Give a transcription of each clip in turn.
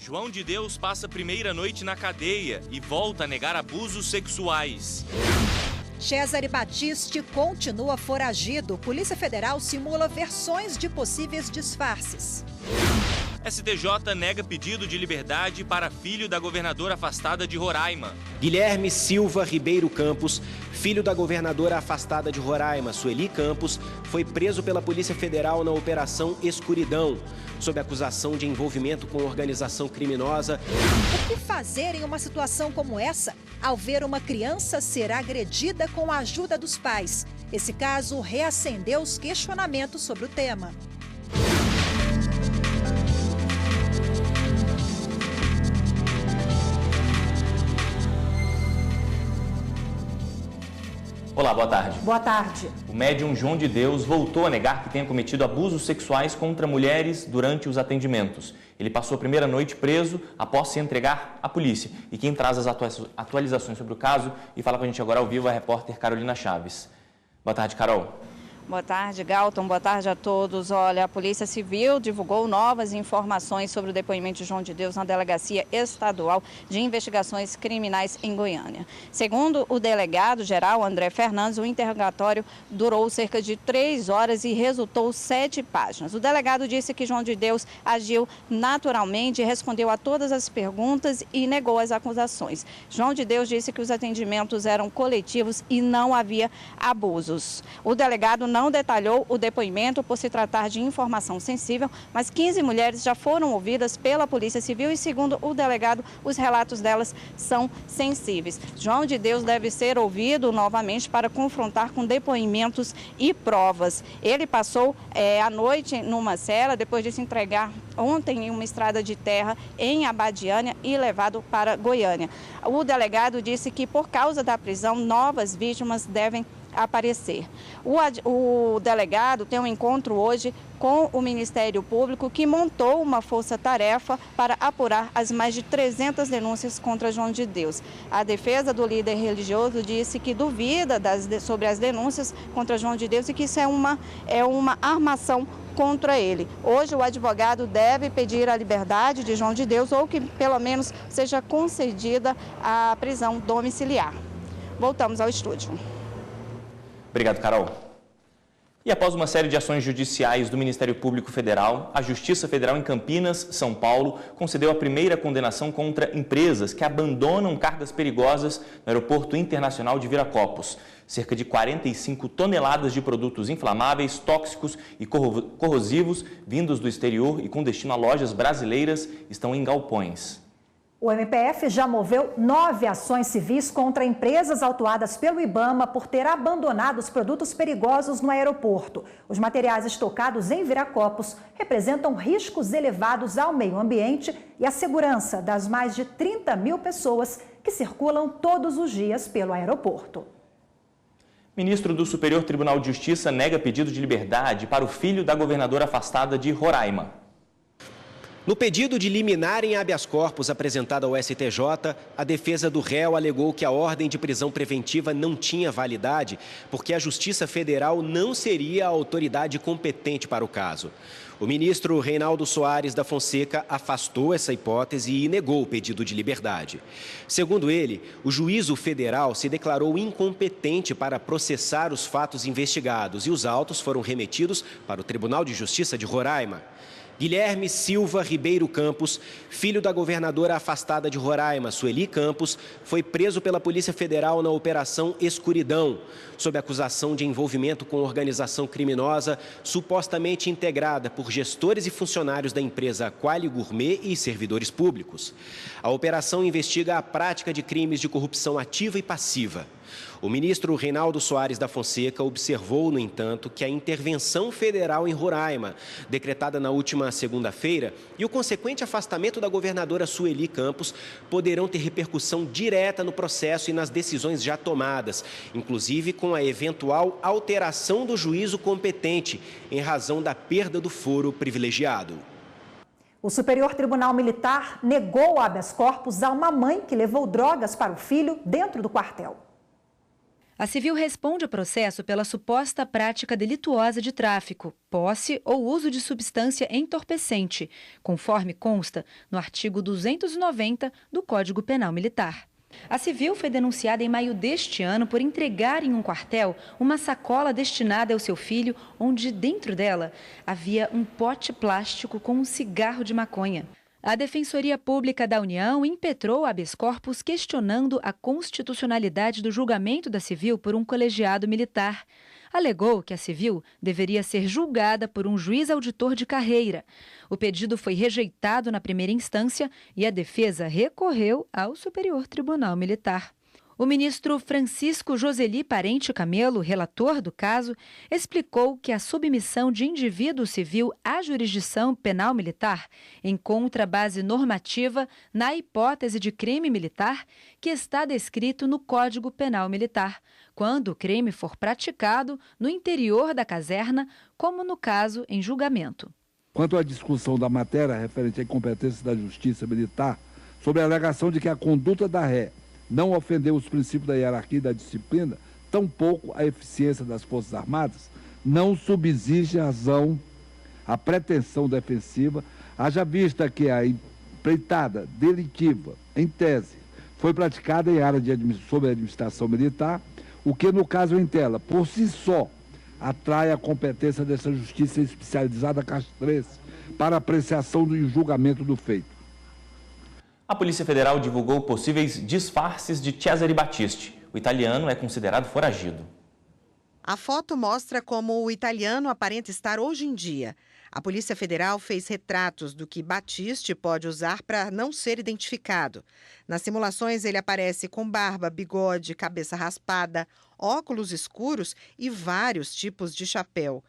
João de Deus passa a primeira noite na cadeia e volta a negar abusos sexuais. Cesare Battisti continua foragido. Polícia Federal simula versões de possíveis disfarces. STJ nega pedido de liberdade para filho da governadora afastada de Roraima. Guilherme Silva Ribeiro Campos, filho da governadora afastada de Roraima, Sueli Campos, foi preso pela Polícia Federal na Operação Escuridão, sob acusação de envolvimento com organização criminosa. O que fazer em uma situação como essa, ao ver uma criança ser agredida com a ajuda dos pais? Esse caso reacendeu os questionamentos sobre o tema. Olá, boa tarde. Boa tarde. O médium João de Deus voltou a negar que tenha cometido abusos sexuais contra mulheres durante os atendimentos. Ele passou a primeira noite preso após se entregar à polícia. E quem traz as atualizações sobre o caso e fala com a gente agora ao vivo é a repórter Carolina Chaves. Boa tarde, Carol. Boa tarde, Galton. Boa tarde a todos. Olha, a Polícia Civil divulgou novas informações sobre o depoimento de João de Deus na Delegacia Estadual de Investigações Criminais em Goiânia. Segundo o delegado-geral André Fernandes, o interrogatório durou cerca de 3 horas e resultou 7 páginas. O delegado disse que João de Deus agiu naturalmente, respondeu a todas as perguntas e negou as acusações. João de Deus disse que os atendimentos eram coletivos e não havia abusos. O delegado não detalhou o depoimento por se tratar de informação sensível, mas 15 mulheres já foram ouvidas pela Polícia Civil e, segundo o delegado, os relatos delas são sensíveis. João de Deus deve ser ouvido novamente para confrontar com depoimentos e provas. Ele passou a noite numa cela, depois de se entregar ontem em uma estrada de terra em Abadiânia e levado para Goiânia. O delegado disse que, por causa da prisão, novas vítimas devem aparecer. O delegado tem um encontro hoje com o Ministério Público, que montou uma força-tarefa para apurar as mais de 300 denúncias contra João de Deus. A defesa do líder religioso disse que duvida sobre as denúncias contra João de Deus e que isso é uma armação contra ele. Hoje o advogado deve pedir a liberdade de João de Deus ou que pelo menos seja concedida a prisão domiciliar. Voltamos ao estúdio. Obrigado, Carol. E após uma série de ações judiciais do Ministério Público Federal, a Justiça Federal em Campinas, São Paulo, concedeu a primeira condenação contra empresas que abandonam cargas perigosas no Aeroporto Internacional de Viracopos. Cerca de 45 toneladas de produtos inflamáveis, tóxicos e corrosivos vindos do exterior e com destino a lojas brasileiras estão em galpões. O MPF já moveu 9 ações civis contra empresas autuadas pelo IBAMA por ter abandonado os produtos perigosos no aeroporto. Os materiais estocados em Viracopos representam riscos elevados ao meio ambiente e à segurança das mais de 30 mil pessoas que circulam todos os dias pelo aeroporto. Ministro do Superior Tribunal de Justiça nega pedido de liberdade para o filho da governadora afastada de Roraima. No pedido de liminar em habeas corpus apresentado ao STJ, a defesa do réu alegou que a ordem de prisão preventiva não tinha validade porque a Justiça Federal não seria a autoridade competente para o caso. O ministro Reinaldo Soares da Fonseca afastou essa hipótese e negou o pedido de liberdade. Segundo ele, o juízo federal se declarou incompetente para processar os fatos investigados e os autos foram remetidos para o Tribunal de Justiça de Roraima. Guilherme Silva Ribeiro Campos, filho da governadora afastada de Roraima, Sueli Campos, foi preso pela Polícia Federal na Operação Escuridão, sob acusação de envolvimento com organização criminosa supostamente integrada por gestores e funcionários da empresa Quali Gourmet e servidores públicos. A operação investiga a prática de crimes de corrupção ativa e passiva. O ministro Reinaldo Soares da Fonseca observou, no entanto, que a intervenção federal em Roraima, decretada na última segunda-feira, e o consequente afastamento da governadora Sueli Campos poderão ter repercussão direta no processo e nas decisões já tomadas, inclusive com a eventual alteração do juízo competente, em razão da perda do foro privilegiado. O Superior Tribunal Militar negou habeas corpus a uma mãe que levou drogas para o filho dentro do quartel. A civil responde ao processo pela suposta prática delituosa de tráfico, posse ou uso de substância entorpecente, conforme consta no artigo 290 do Código Penal Militar. A civil foi denunciada em maio deste ano por entregar em um quartel uma sacola destinada ao seu filho, onde dentro dela havia um pote plástico com um cigarro de maconha. A Defensoria Pública da União impetrou habeas corpus questionando a constitucionalidade do julgamento da civil por um colegiado militar. Alegou que a civil deveria ser julgada por um juiz auditor de carreira. O pedido foi rejeitado na primeira instância e a defesa recorreu ao Superior Tribunal Militar. O ministro Francisco Joseli Parente Camelo, relator do caso, explicou que a submissão de indivíduo civil à jurisdição penal militar encontra base normativa na hipótese de crime militar que está descrito no Código Penal Militar, quando o crime for praticado no interior da caserna, como no caso em julgamento. Quanto à discussão da matéria referente à incompetência da Justiça Militar, sobre a alegação de que a conduta da ré não ofendeu os princípios da hierarquia e da disciplina, tampouco a eficiência das Forças Armadas, não subsiste razão à pretensão defensiva, haja vista que a empreitada delitiva, em tese, foi praticada em área sob a administração militar, o que, no caso em tela, por si só, atrai a competência dessa justiça especializada castrense para apreciação e julgamento do feito. A Polícia Federal divulgou possíveis disfarces de Cesare Battisti. O italiano é considerado foragido. A foto mostra como o italiano aparenta estar hoje em dia. A Polícia Federal fez retratos do que Battisti pode usar para não ser identificado. Nas simulações, ele aparece com barba, bigode, cabeça raspada, óculos escuros e vários tipos de chapéu.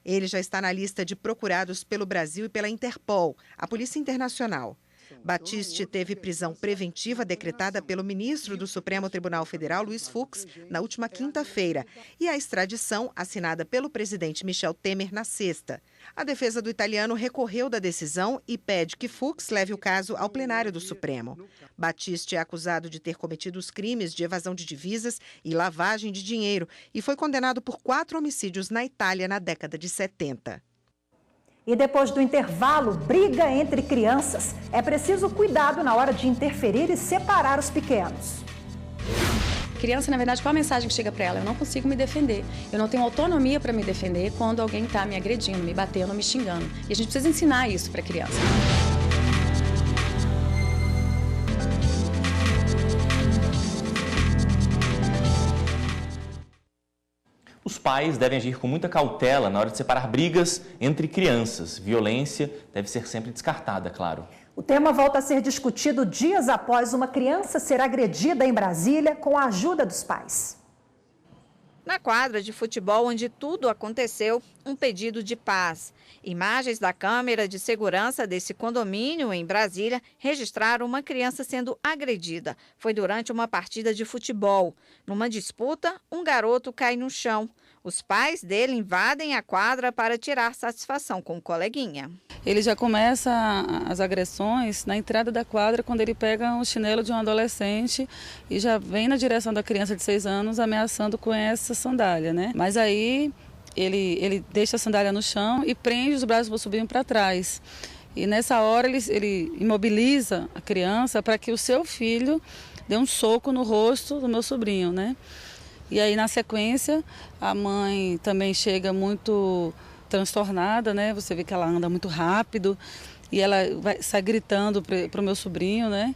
Ele já está na lista de procurados pelo Brasil e pela Interpol, a Polícia Internacional. Battisti teve prisão preventiva decretada pelo ministro do Supremo Tribunal Federal, Luiz Fux, na última quinta-feira, e a extradição assinada pelo presidente Michel Temer na sexta. A defesa do italiano recorreu da decisão e pede que Fux leve o caso ao plenário do Supremo. Battisti é acusado de ter cometido os crimes de evasão de divisas e lavagem de dinheiro e foi condenado por 4 homicídios na Itália na década de 70. E depois do intervalo, briga entre crianças. É preciso cuidado na hora de interferir e separar os pequenos. Criança, na verdade, qual a mensagem que chega para ela? Eu não consigo me defender. Eu não tenho autonomia para me defender quando alguém está me agredindo, me batendo, me xingando. E a gente precisa ensinar isso para a criança. Os pais devem agir com muita cautela na hora de separar brigas entre crianças. Violência deve ser sempre descartada, claro. O tema volta a ser discutido dias após uma criança ser agredida em Brasília com a ajuda dos pais. Na quadra de futebol onde tudo aconteceu, um pedido de paz. Imagens da câmera de segurança desse condomínio em Brasília registraram uma criança sendo agredida. Foi durante uma partida de futebol. Numa disputa, um garoto cai no chão. Os pais dele invadem a quadra para tirar satisfação com o coleguinha. Ele já começa as agressões na entrada da quadra, quando ele pega um chinelo de um adolescente e já vem na direção da criança de 6 anos ameaçando com essa sandália, né? Mas aí ele deixa a sandália no chão e prende os braços do sobrinho para trás. E nessa hora ele imobiliza a criança para que o seu filho dê um soco no rosto do meu sobrinho, né? E aí, na sequência, a mãe também chega muito transtornada, né? Você vê que ela anda muito rápido e ela sai gritando para o meu sobrinho, né?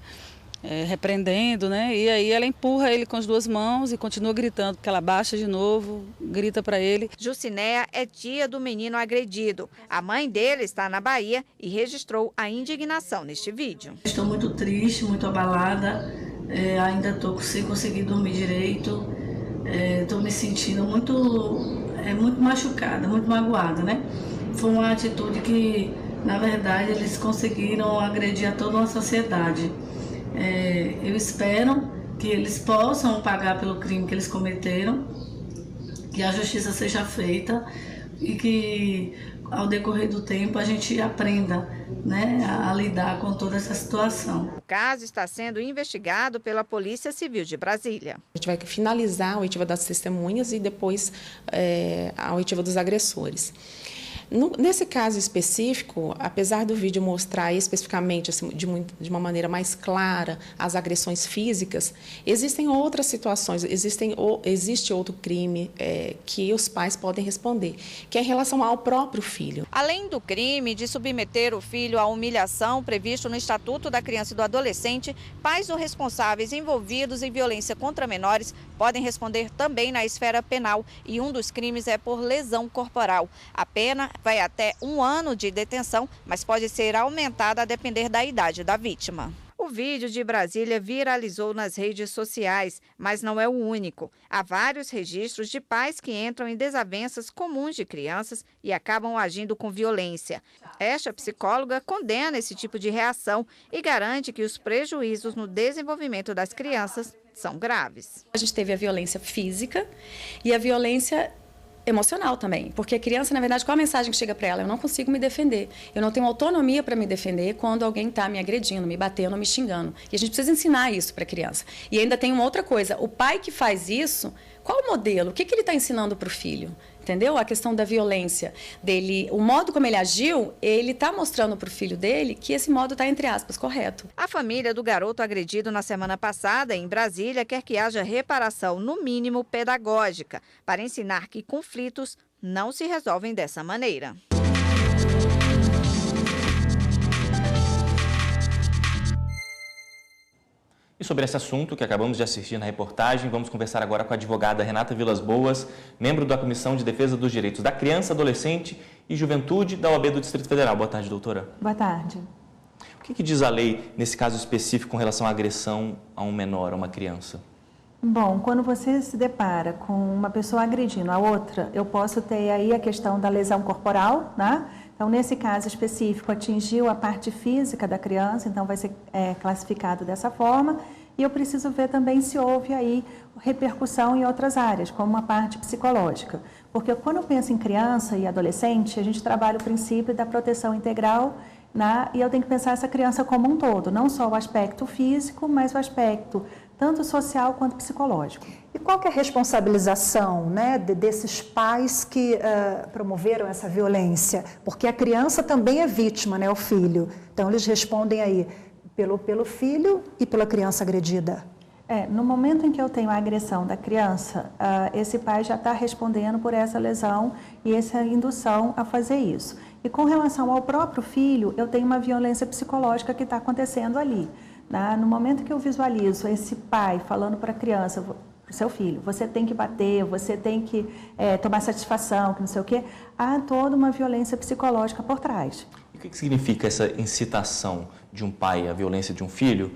Repreendendo, né? E aí ela empurra ele com as 2 mãos e continua gritando, porque ela baixa de novo, grita para ele. Jucinéia é tia do menino agredido. A mãe dele está na Bahia e registrou a indignação neste vídeo. Estou muito triste, muito abalada, ainda estou sem conseguir dormir direito. Estou me sentindo muito machucada, muito magoada, né? Foi uma atitude que, na verdade, eles conseguiram agredir a toda uma sociedade. Eu espero que eles possam pagar pelo crime que eles cometeram, que a justiça seja feita e que ao decorrer do tempo, a gente aprenda, né, a lidar com toda essa situação. O caso está sendo investigado pela Polícia Civil de Brasília. A gente vai finalizar a oitiva das testemunhas e depois a oitiva dos agressores. Nesse caso específico, apesar do vídeo mostrar especificamente assim, de uma maneira mais clara as agressões físicas, existem outras situações, existe outro crime que os pais podem responder, que é em relação ao próprio filho. Além do crime de submeter o filho à humilhação previsto no Estatuto da Criança e do Adolescente, pais ou responsáveis envolvidos em violência contra menores podem responder também na esfera penal e um dos crimes é por lesão corporal. A pena vai até 1 ano de detenção, mas pode ser aumentada a depender da idade da vítima. O vídeo de Brasília viralizou nas redes sociais, mas não é o único. Há vários registros de pais que entram em desavenças comuns de crianças e acabam agindo com violência. Esta psicóloga condena esse tipo de reação e garante que os prejuízos no desenvolvimento das crianças são graves. A gente teve a violência física e a violência emocional também, porque a criança, na verdade, qual a mensagem que chega para ela? Eu não consigo me defender, eu não tenho autonomia para me defender quando alguém está me agredindo, me batendo, me xingando. E a gente precisa ensinar isso para a criança. E ainda tem uma outra coisa, o pai que faz isso, qual o modelo? O que ele está ensinando para o filho? Entendeu? A questão da violência dele, o modo como ele agiu, ele está mostrando para o filho dele que esse modo está, entre aspas, correto. A família do garoto agredido na semana passada, em Brasília, quer que haja reparação, no mínimo pedagógica, para ensinar que conflitos não se resolvem dessa maneira. E sobre esse assunto que acabamos de assistir na reportagem, vamos conversar agora com a advogada Renata Vilas Boas, membro da Comissão de Defesa dos Direitos da Criança, Adolescente e Juventude da OAB do Distrito Federal. Boa tarde, doutora. Boa tarde. O que diz a lei nesse caso específico com relação à agressão a um menor, a uma criança? Bom, quando você se depara com uma pessoa agredindo a outra, eu posso ter aí a questão da lesão corporal, né? Então, nesse caso específico, atingiu a parte física da criança, então vai ser classificado dessa forma. E eu preciso ver também se houve aí repercussão em outras áreas, como a parte psicológica. Porque quando eu penso em criança e adolescente, a gente trabalha o princípio da proteção integral, né? E eu tenho que pensar essa criança como um todo, não só o aspecto físico, mas o aspecto tanto social quanto psicológico. E qual que é a responsabilização, né, desses pais que promoveram essa violência? Porque a criança também é vítima, né, o filho. Então, eles respondem aí pelo filho e pela criança agredida. No momento em que eu tenho a agressão da criança, esse pai já está respondendo por essa lesão e essa indução a fazer isso. E com relação ao próprio filho, eu tenho uma violência psicológica que está acontecendo ali. No momento que eu visualizo esse pai falando para a criança, para o seu filho, você tem que bater, você tem que tomar satisfação, que não sei o quê, há toda uma violência psicológica por trás. E o que significa essa incitação de um pai à violência de um filho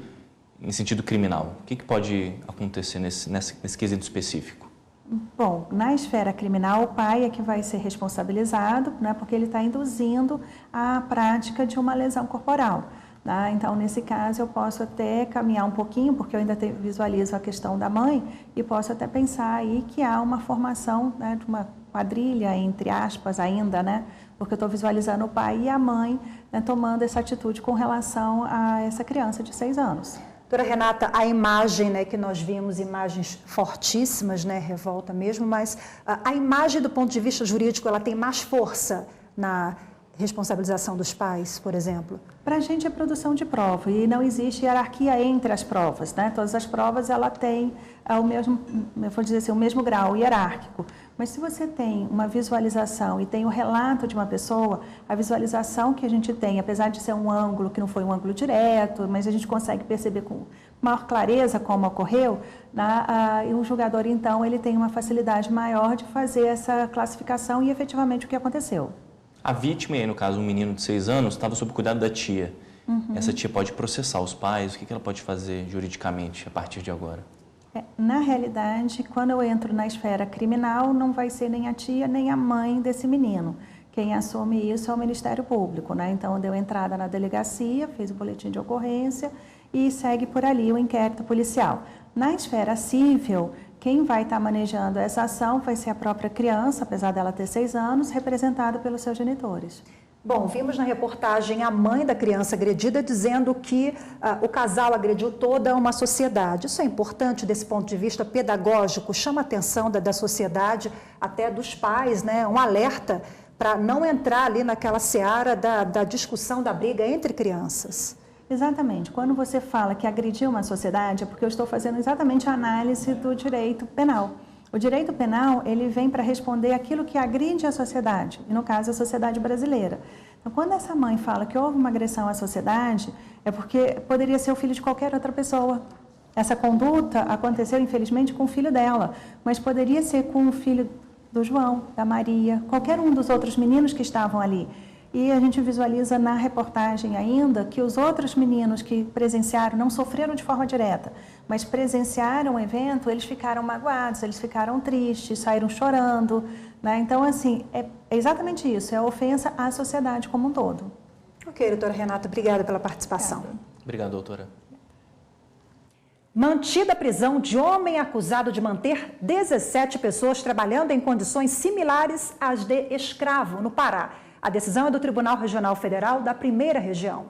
em sentido criminal? O que pode acontecer nesse quesito específico? Bom, na esfera criminal, o pai é que vai ser responsabilizado, né, porque ele está induzindo a prática de uma lesão corporal. Então, nesse caso, eu posso até caminhar um pouquinho, porque eu ainda visualizo a questão da mãe, e posso até pensar aí que há uma formação, né, de uma quadrilha, entre aspas, ainda, né, porque eu estou visualizando o pai e a mãe, né, tomando essa atitude com relação a essa criança de 6 anos. Doutora Renata, a imagem, né, que nós vimos, imagens fortíssimas, né, revolta mesmo, mas a imagem do ponto de vista jurídico, ela tem mais força na responsabilização dos pais, por exemplo? Para a gente é produção de prova e não existe hierarquia entre as provas, né? Todas as provas ela tem o mesmo, eu vou dizer assim, o mesmo grau hierárquico. Mas se você tem uma visualização e tem o relato de uma pessoa, a visualização que a gente tem, apesar de ser um ângulo que não foi um ângulo direto, mas a gente consegue perceber com maior clareza como ocorreu, e o julgador então ele tem uma facilidade maior de fazer essa classificação e efetivamente o que aconteceu. A vítima, no caso um menino de 6 anos, estava sob cuidado da tia. Essa tia pode processar os pais? O que ela pode fazer juridicamente a partir de agora? Na realidade, quando eu entro na esfera criminal, não vai ser nem a tia nem a mãe desse menino. Quem assume isso é o Ministério Público, né? Então, deu entrada na delegacia, fez o boletim de ocorrência e segue por ali o inquérito policial. Na esfera civil, quem vai estar manejando essa ação vai ser a própria criança, apesar dela ter 6 anos, representada pelos seus genitores. Bom, vimos na reportagem a mãe da criança agredida dizendo que o casal agrediu toda uma sociedade. Isso é importante desse ponto de vista pedagógico, chama a atenção da sociedade, até dos pais, né? Um alerta para não entrar ali naquela seara da discussão, da briga entre crianças. Exatamente. Quando você fala que agrediu uma sociedade, é porque eu estou fazendo exatamente a análise do direito penal. O direito penal, ele vem para responder aquilo que agride a sociedade, e no caso a sociedade brasileira. Então, quando essa mãe fala que houve uma agressão à sociedade, é porque poderia ser o filho de qualquer outra pessoa. Essa conduta aconteceu, infelizmente, com o filho dela, mas poderia ser com o filho do João, da Maria, qualquer um dos outros meninos que estavam ali. E a gente visualiza na reportagem ainda que os outros meninos que presenciaram, não sofreram de forma direta, mas presenciaram o evento, eles ficaram magoados, eles ficaram tristes, saíram chorando, né? Então, assim, é exatamente isso, é a ofensa à sociedade como um todo. Ok, doutora Renata, obrigada pela participação. Obrigado, doutora. Mantida a prisão de homem acusado de manter 17 pessoas trabalhando em condições similares às de escravo, no Pará. A decisão é do Tribunal Regional Federal da Primeira Região.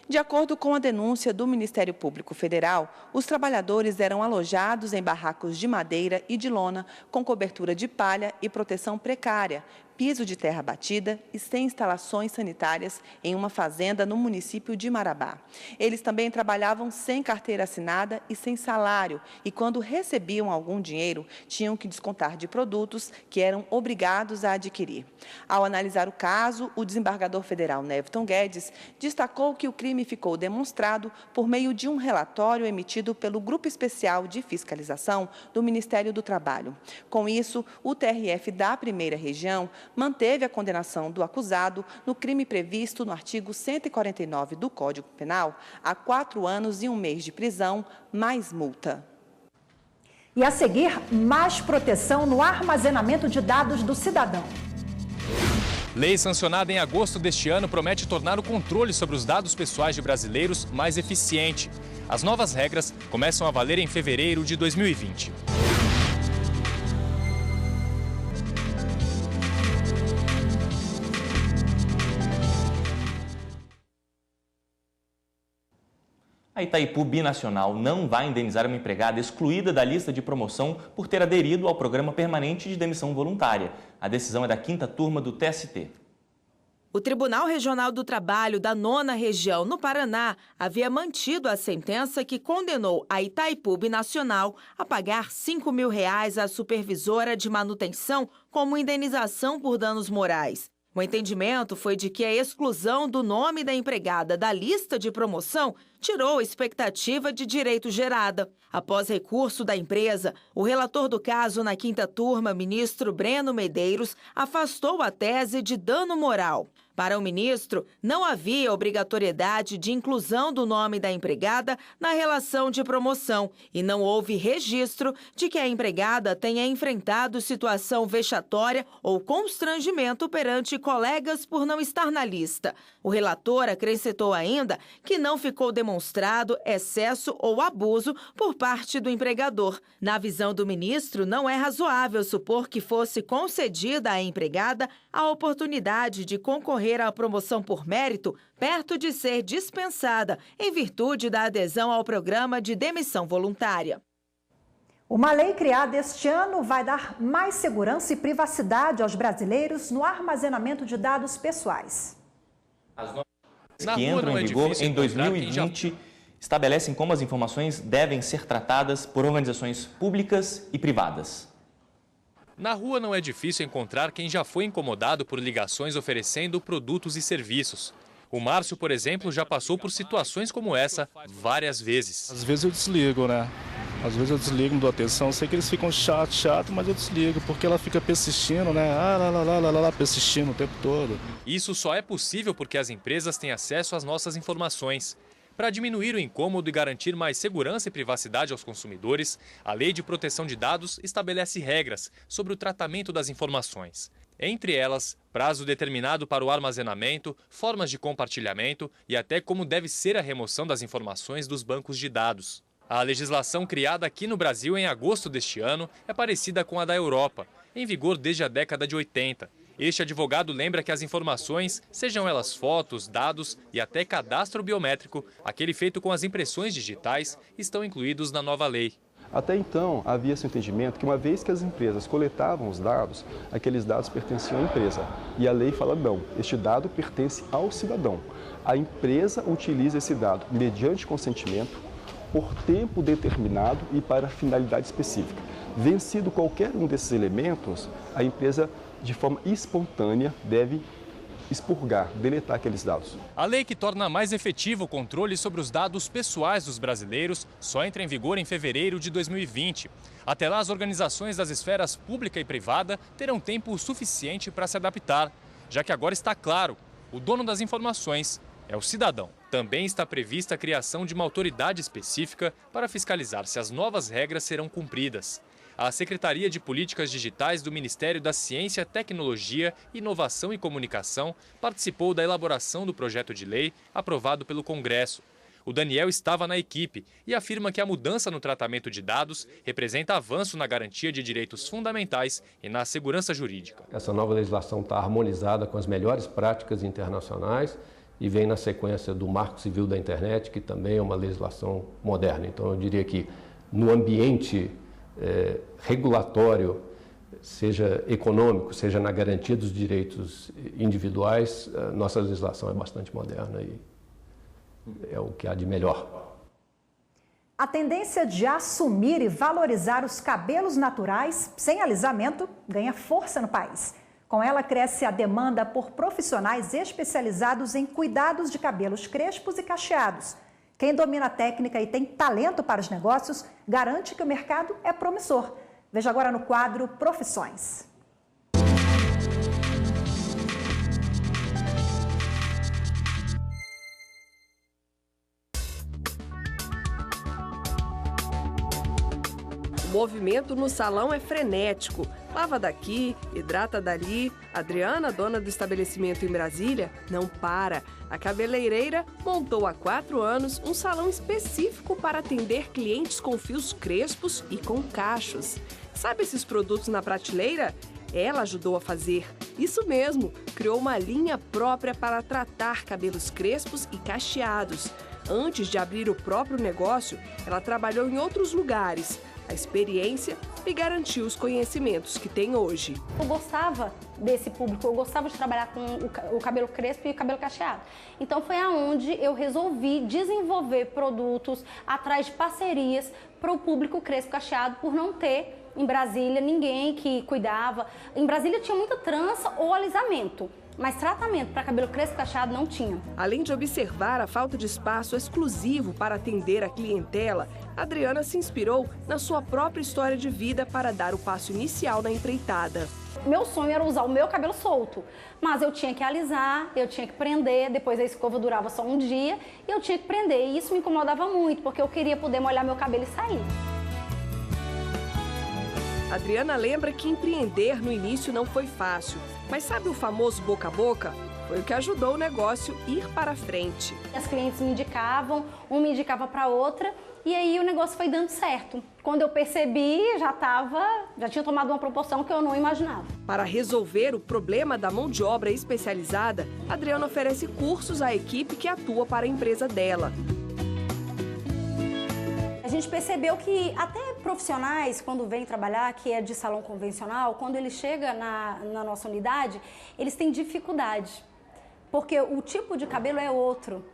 De acordo com a denúncia do Ministério Público Federal, os trabalhadores eram alojados em barracos de madeira e de lona, com cobertura de palha e proteção precária, piso de terra batida e sem instalações sanitárias em uma fazenda no município de Marabá. Eles também trabalhavam sem carteira assinada e sem salário, e quando recebiam algum dinheiro, tinham que descontar de produtos que eram obrigados a adquirir. Ao analisar o caso, o desembargador federal Neviton Guedes destacou que o crime ficou demonstrado por meio de um relatório emitido pelo Grupo Especial de Fiscalização do Ministério do Trabalho. Com isso, o TRF da Primeira Região manteve a condenação do acusado no crime previsto no artigo 149 do Código Penal a 4 anos e 1 mês de prisão, mais multa. E a seguir, mais proteção no armazenamento de dados do cidadão. Lei sancionada em agosto deste ano promete tornar o controle sobre os dados pessoais de brasileiros mais eficiente. As novas regras começam a valer em fevereiro de 2020. A Itaipu Binacional não vai indenizar uma empregada excluída da lista de promoção por ter aderido ao Programa Permanente de Demissão Voluntária. A decisão é da 5ª turma do TST. O Tribunal Regional do Trabalho da 9ª Região, no Paraná, havia mantido a sentença que condenou a Itaipu Binacional a pagar R$ 5.000 à supervisora de manutenção como indenização por danos morais. O entendimento foi de que a exclusão do nome da empregada da lista de promoção tirou a expectativa de direito gerada. Após recurso da empresa, o relator do caso na 5ª turma, ministro Breno Medeiros, afastou a tese de dano moral. Para o ministro, não havia obrigatoriedade de inclusão do nome da empregada na relação de promoção e não houve registro de que a empregada tenha enfrentado situação vexatória ou constrangimento perante colegas por não estar na lista. O relator acrescentou ainda que não ficou demonstrado excesso ou abuso por parte do empregador. Na visão do ministro, não é razoável supor que fosse concedida à empregada a oportunidade de concorrer à promoção por mérito, perto de ser dispensada, em virtude da adesão ao programa de demissão voluntária. Uma lei criada este ano vai dar mais segurança e privacidade aos brasileiros no armazenamento de dados pessoais. As normas que entram em vigor em 2020 estabelecem como as informações devem ser tratadas por organizações públicas e privadas. Na rua não é difícil encontrar quem já foi incomodado por ligações oferecendo produtos e serviços. O Márcio, por exemplo, já passou por situações como essa várias vezes. Às vezes eu desligo, né? Às vezes eu desligo, não dou atenção. Sei que eles ficam chato, mas eu desligo, porque ela fica persistindo, né? Persistindo o tempo todo. Isso só é possível porque as empresas têm acesso às nossas informações. Para diminuir o incômodo e garantir mais segurança e privacidade aos consumidores, a Lei de Proteção de Dados estabelece regras sobre o tratamento das informações. Entre elas, prazo determinado para o armazenamento, formas de compartilhamento e até como deve ser a remoção das informações dos bancos de dados. A legislação criada aqui no Brasil em agosto deste ano é parecida com a da Europa, em vigor desde a década de 80. Este advogado lembra que as informações, sejam elas fotos, dados e até cadastro biométrico, aquele feito com as impressões digitais, estão incluídos na nova lei. Até então, havia esse entendimento que uma vez que as empresas coletavam os dados, aqueles dados pertenciam à empresa. E a lei fala não, este dado pertence ao cidadão. A empresa utiliza esse dado mediante consentimento, por tempo determinado e para finalidade específica. Vencido qualquer um desses elementos, a empresa, de forma espontânea, deve expurgar, deletar aqueles dados. A lei que torna mais efetivo o controle sobre os dados pessoais dos brasileiros só entra em vigor em fevereiro de 2020. Até lá, as organizações das esferas pública e privada terão tempo suficiente para se adaptar, já que agora está claro, o dono das informações é o cidadão. Também está prevista a criação de uma autoridade específica para fiscalizar se as novas regras serão cumpridas. A Secretaria de Políticas Digitais do Ministério da Ciência, Tecnologia, Inovação e Comunicação participou da elaboração do projeto de lei aprovado pelo Congresso. O Daniel estava na equipe e afirma que a mudança no tratamento de dados representa avanço na garantia de direitos fundamentais e na segurança jurídica. Essa nova legislação está harmonizada com as melhores práticas internacionais e vem na sequência do Marco Civil da Internet, que também é uma legislação moderna. Então, eu diria que no ambiente regulatório, seja econômico, seja na garantia dos direitos individuais, nossa legislação é bastante moderna e é o que há de melhor. A tendência de assumir e valorizar os cabelos naturais sem alisamento ganha força no país. Com ela, cresce a demanda por profissionais especializados em cuidados de cabelos crespos e cacheados. Quem domina a técnica e tem talento para os negócios garante que o mercado é promissor. Veja agora no quadro Profissões. O movimento no salão é frenético. Lava daqui, hidrata dali. Adriana, dona do estabelecimento em Brasília, não para. A cabeleireira montou há 4 anos um salão específico para atender clientes com fios crespos e com cachos. Sabe esses produtos na prateleira? Ela ajudou a fazer. Isso mesmo, criou uma linha própria para tratar cabelos crespos e cacheados. Antes de abrir o próprio negócio, ela trabalhou em outros lugares. A experiência me garantiu os conhecimentos que tem hoje. Eu gostava desse público, eu gostava de trabalhar com o cabelo crespo e o cabelo cacheado. Então foi aonde eu resolvi desenvolver produtos atrás de parcerias para o público crespo cacheado, por não ter em Brasília ninguém que cuidava. Em Brasília tinha muita trança ou alisamento, mas tratamento para cabelo crespo cacheado não tinha. Além de observar a falta de espaço exclusivo para atender a clientela, Adriana se inspirou na sua própria história de vida para dar o passo inicial na empreitada. Meu sonho era usar o meu cabelo solto, mas eu tinha que alisar, eu tinha que prender, depois a escova durava só um dia, e eu tinha que prender, e isso me incomodava muito, porque eu queria poder molhar meu cabelo e sair. Adriana lembra que empreender no início não foi fácil, mas sabe o famoso boca a boca? Foi o que ajudou o negócio a ir para frente. As clientes me indicavam, uma me indicava para outra, e aí o negócio foi dando certo. Quando eu percebi, já tinha tomado uma proporção que eu não imaginava. Para resolver o problema da mão de obra especializada, Adriana oferece cursos à equipe que atua para a empresa dela. A gente percebeu que até profissionais, quando vêm trabalhar, que é de salão convencional, quando ele chega na nossa unidade, eles têm dificuldade, porque o tipo de cabelo é outro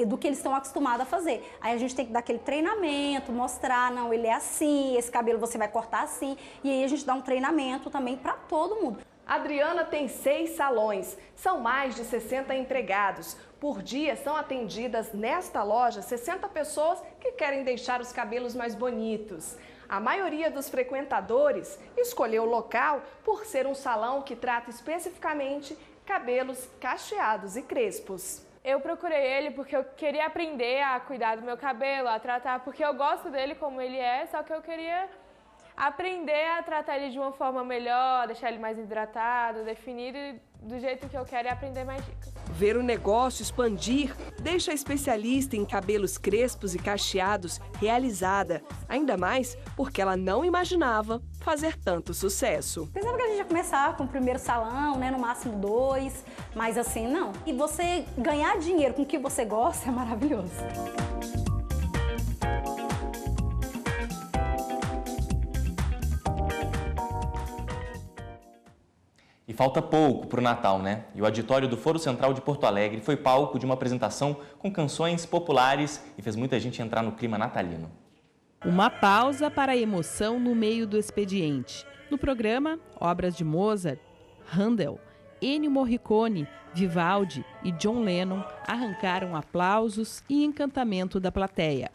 do que eles estão acostumados a fazer. Aí a gente tem que dar aquele treinamento, mostrar, não, ele é assim, esse cabelo você vai cortar assim, e aí a gente dá um treinamento também para todo mundo. Adriana tem 6 salões, são mais de 60 empregados. Por dia são atendidas nesta loja 60 pessoas que querem deixar os cabelos mais bonitos. A maioria dos frequentadores escolheu o local por ser um salão que trata especificamente cabelos cacheados e crespos. Eu procurei ele porque eu queria aprender a cuidar do meu cabelo, a tratar, porque eu gosto dele como ele é, só que eu queria aprender a tratar ele de uma forma melhor, deixar ele mais hidratado, definido do jeito que eu quero e aprender mais dicas. Ver o negócio expandir deixa a especialista em cabelos crespos e cacheados realizada, ainda mais porque ela não imaginava fazer tanto sucesso. Pensava que a gente ia começar com o primeiro salão, né, no máximo 2, mas assim, não. E você ganhar dinheiro com o que você gosta é maravilhoso. E falta pouco para o Natal, né? E o auditório do Foro Central de Porto Alegre foi palco de uma apresentação com canções populares e fez muita gente entrar no clima natalino. Uma pausa para a emoção no meio do expediente. No programa, obras de Mozart, Handel, Ennio Morricone, Vivaldi e John Lennon arrancaram aplausos e encantamento da plateia.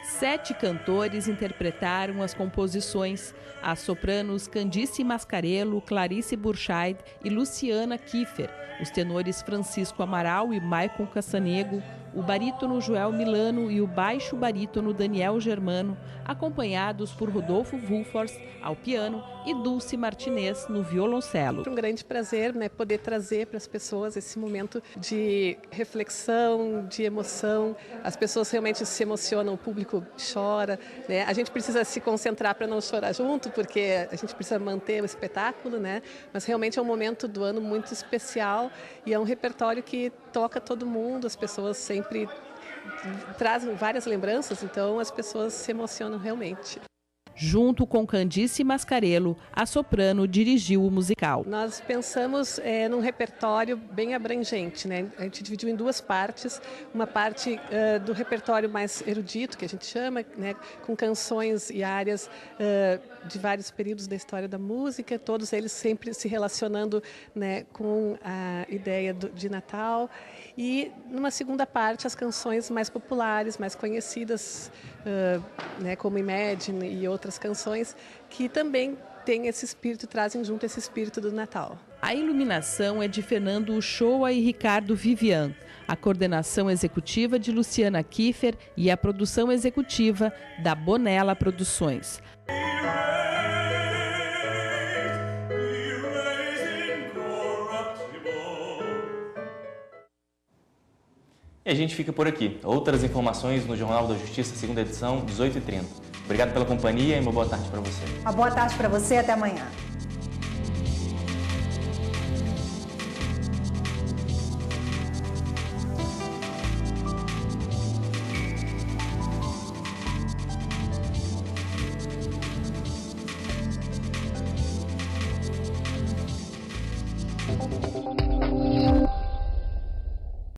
Sete cantores interpretaram as composições, as sopranos Candice Mascarello, Clarice Burchard e Luciana Kiefer, os tenores Francisco Amaral e Maicon Cassanego, o barítono Joel Milano e o baixo barítono Daniel Germano, acompanhados por Rodolfo Wulfors ao piano e Dulce Martinez no violoncelo. Um grande prazer, né, poder trazer para as pessoas esse momento de reflexão, de emoção. As pessoas realmente se emocionam, o público chora, né? A gente precisa se concentrar para não chorar junto, porque a gente precisa manter o espetáculo, né? Mas realmente é um momento do ano muito especial e é um repertório que toca todo mundo, as pessoas sempre trazem várias lembranças, então as pessoas se emocionam realmente. Junto com Candice Mascarello, a soprano dirigiu o musical. Nós pensamos num repertório bem abrangente, né? A gente dividiu em duas partes. Uma parte do repertório mais erudito, que a gente chama, né? Com canções e áreas de vários períodos da história da música, todos eles sempre se relacionando, né, com a ideia de Natal. E numa segunda parte, as canções mais populares, mais conhecidas, né, como Imagine e outras canções, que também têm esse espírito, trazem junto esse espírito do Natal. A iluminação é de Fernando Uchoa e Ricardo Vivian, a coordenação executiva de Luciana Kiefer e a produção executiva da Bonella Produções. E a gente fica por aqui. Outras informações no Jornal da Justiça, segunda edição, 18h30. Obrigado pela companhia e uma boa tarde para você. Uma boa tarde para você, até amanhã.